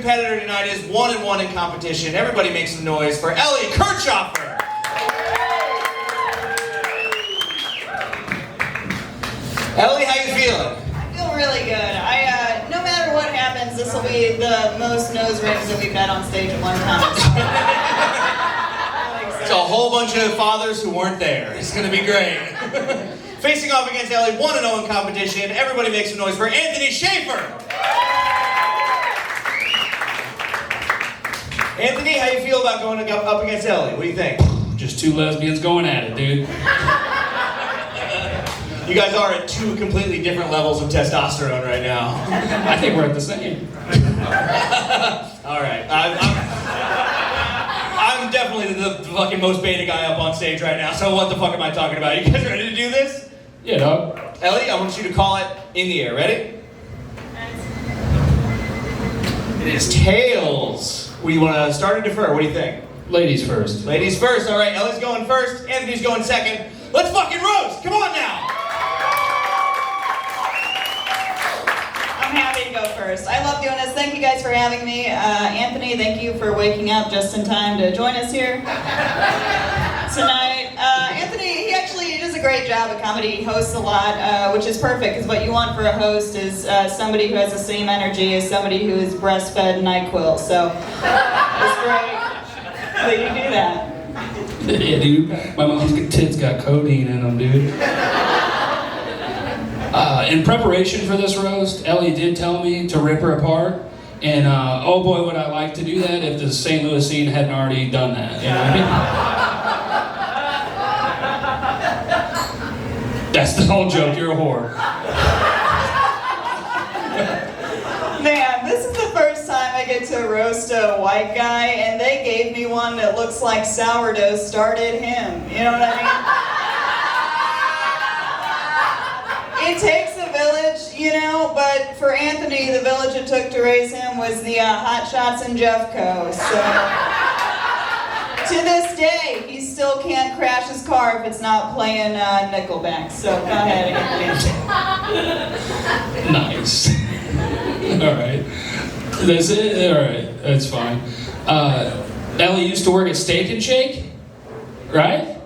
competitor tonight is 1-1 in competition. Everybody make some noise for Ellie Kirchhoefer. Ellie, how you feeling? I feel really good. No matter what happens, this will be the most nose rings that we've had on stage at one time. It's a whole bunch of fathers who weren't there. It's going to be great. Facing off against Ellie, 1-0 in competition. Everybody make some noise for Anthony Shafer. Anthony, how you feel about going up against Ellie? What do you think? Just two lesbians going at it, dude. You guys are at two completely different levels of testosterone right now. I think we're at the same. All right. I'm definitely the fucking most beta guy up on stage right now, so what the fuck am I talking about? You guys ready to do this? Yeah, dog. Ellie, I want you to call it in the air. Ready? It is tails. We want to start or defer? What do you think? Ladies first. Ladies first. All right, Ellie's going first. Anthony's going second. Let's fucking roast. Come on now. I'm happy to go first. I love doing this. Thank you guys for having me. Anthony, thank you for waking up just in time to join us here tonight. Anthony, he does a great job at comedy. He hosts a lot, which is perfect, because what you want for a host is somebody who has the same energy as somebody who is breastfed NyQuil. So it's great that you do that. Yeah, dude. My mom's tits got codeine in them, dude. In preparation for this roast, Ellie did tell me to rip her apart. And oh boy, would I like to do that if the St. Louis scene hadn't already done that. You know what I mean? That's the whole joke. You're a whore. Man, this is the first time I get to roast a white guy, and they gave me one that looks like sourdough started him. You know what I mean? It takes a village, you know, but for Anthony, the village it took to raise him was the Hot Shots and Jeffco. So, to this day, he still can't crash his car if it's not playing Nickelback. So, go ahead, Anthony. Nice. All right. That's it? All right. That's fine. Ellie used to work at Steak and Shake, right?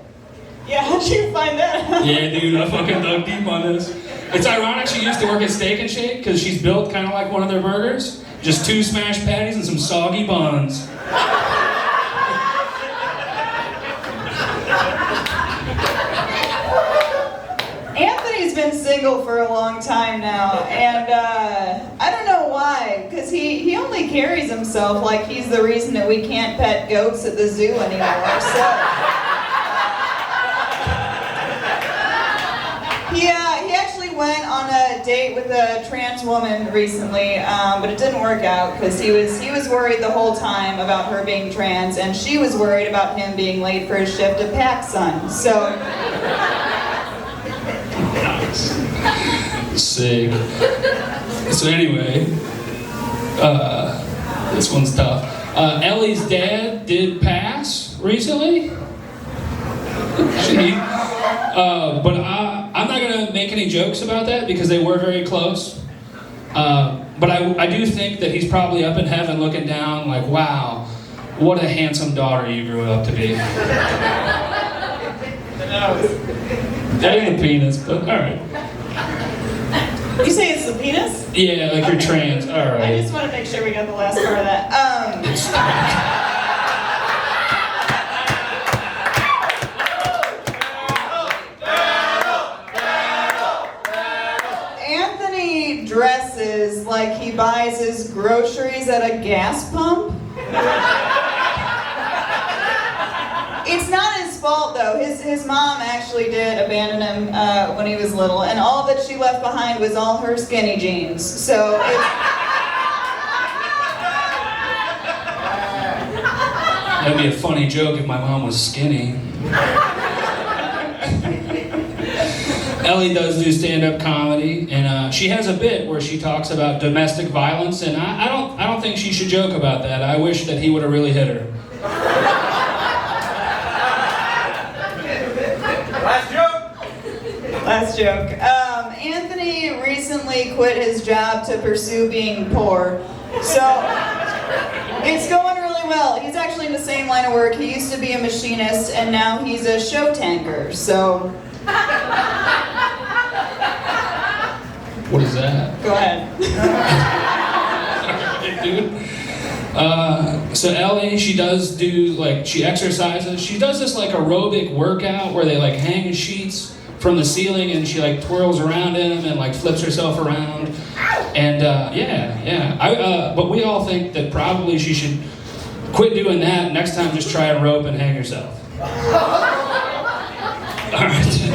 Yeah, how'd you find that? Yeah, dude, I fucking dug deep on this. It's ironic she used to work at Steak and Shake because she's built kind of like one of their burgers. Just 2 smashed patties and some soggy buns. Anthony's been single for a long time now, and I don't know why, because he only carries himself like he's the reason that we can't pet goats at the zoo anymore. So he actually went on a date with a trans woman recently, but it didn't work out because he was worried the whole time about her being trans, and she was worried about him being late for his shift at PacSun. So. Sick. So anyway, this one's tough. Ellie's dad did pass recently. But I'm not gonna make any jokes about that because they were very close. But I do think that he's probably up in heaven looking down like, wow, what a handsome daughter you grew up to be. That ain't a penis, but all right. You say it's the penis? Yeah, like you're trans. All right. I just want to make sure we got the last part of that. Anthony dresses like he buys his groceries at a gas pump. It's not his fault though. His mom actually did abandon him when he was little, and all that she left behind was all her skinny jeans. So that'd be a funny joke if my mom was skinny. Ellie does do stand-up comedy, and she has a bit where she talks about domestic violence, and I don't think she should joke about that. I wish that he would have really hit her. last joke. Anthony recently quit his job to pursue being poor. So It's going really well. He's actually in the same line of work. He used to be a machinist, and now he's a show tanker, so... What is that? Go ahead. Dude. So Ellie, she does do, like, she exercises. She does this, like, aerobic workout where they, like, hang sheets from the ceiling and she, like, twirls around in them and, like, flips herself around. And, but we all think that probably she should quit doing that. Next time, just try a rope and hang yourself. All right.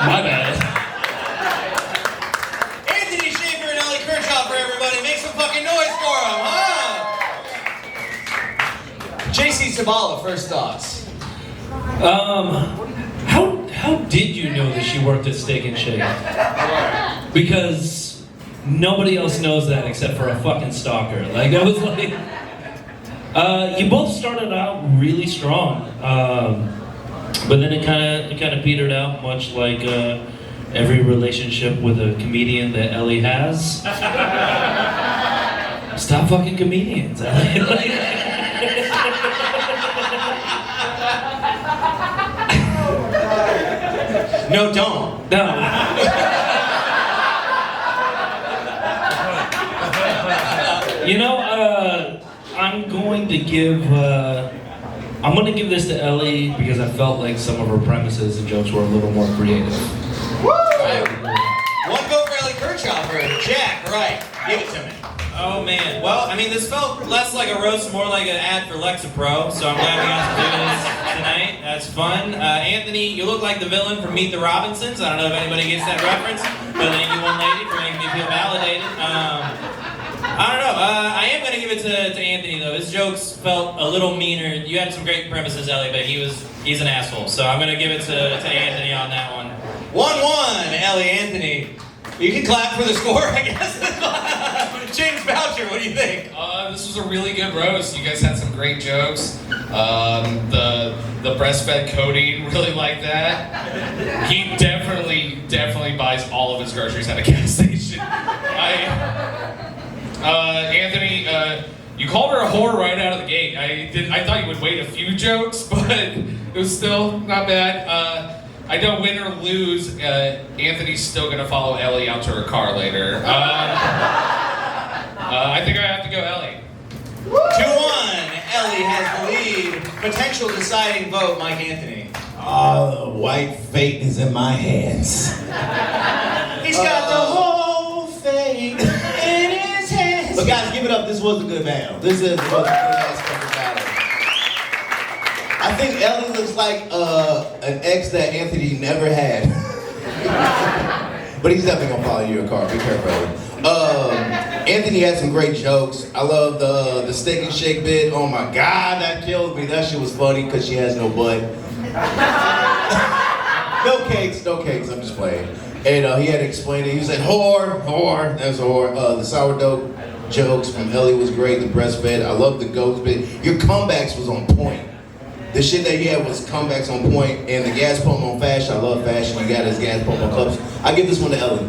My bad. Anthony Shafer and Ellie Kirchhoefer, everybody. Make some fucking noise for them, huh? JC Sabala, first thoughts. How did you know that she worked at Steak and Shake? Because nobody else knows that except for a fucking stalker. Like, that was like... you both started out really strong. But then it kind of petered out, much like every relationship with a comedian that Ellie has. Stop fucking comedians, Ellie. No, don't. No. You know, I'm going to give this to Ellie because I felt like some of her premises and jokes were a little more creative. Woo! Right. One vote for Ellie Kirchhoefer. Jack, right. Give it to me. Oh man, well, I mean, this felt less like a roast, more like an ad for Lexapro, so I'm glad we got to do this tonight. That's fun. Anthony, you look like the villain from Meet the Robinsons. I don't know if anybody gets that reference, but thank you, one lady, for making me feel validated. I don't know, I am going to give it to Anthony, though. His jokes felt a little meaner. You had some great premises, Ellie, but he's an asshole, so I'm going to give it to Anthony on that one. 1-1, Ellie, Anthony. You can clap for the score, I guess. James Boucher, what do you think? This was a really good roast. You guys had some great jokes. The breastfed Cody really liked that. He definitely buys all of his groceries at a gas station. Anthony, you called her a whore right out of the gate. I thought you would wait a few jokes, but it was still not bad. I don't win or lose. Anthony's still gonna follow Ellie out to her car later. I think I have to go Ellie. 2-1, Ellie has the lead. Potential deciding vote, Mike Anthony. The white fate is in my hands. He's got the whole fate in his hands. But guys, give it up. This was a good battle. This was a good ass fucking battle. I think Ellie looks like an ex that Anthony never had. But he's definitely gonna follow your car. Be careful. Anthony had some great jokes. I love the Steak and Shake bit. Oh my God, that killed me. That shit was funny because she has no butt. No cakes. I'm just playing. And he had to explain it. He said, whore. That's a whore. The sourdough jokes from Ellie was great. The breastfed. I love the goats bit. Your comebacks was on point. The shit that he had was comebacks on point. And the gas pump on fashion. I love fashion. You got his gas pump on cups. I give this one to Ellie.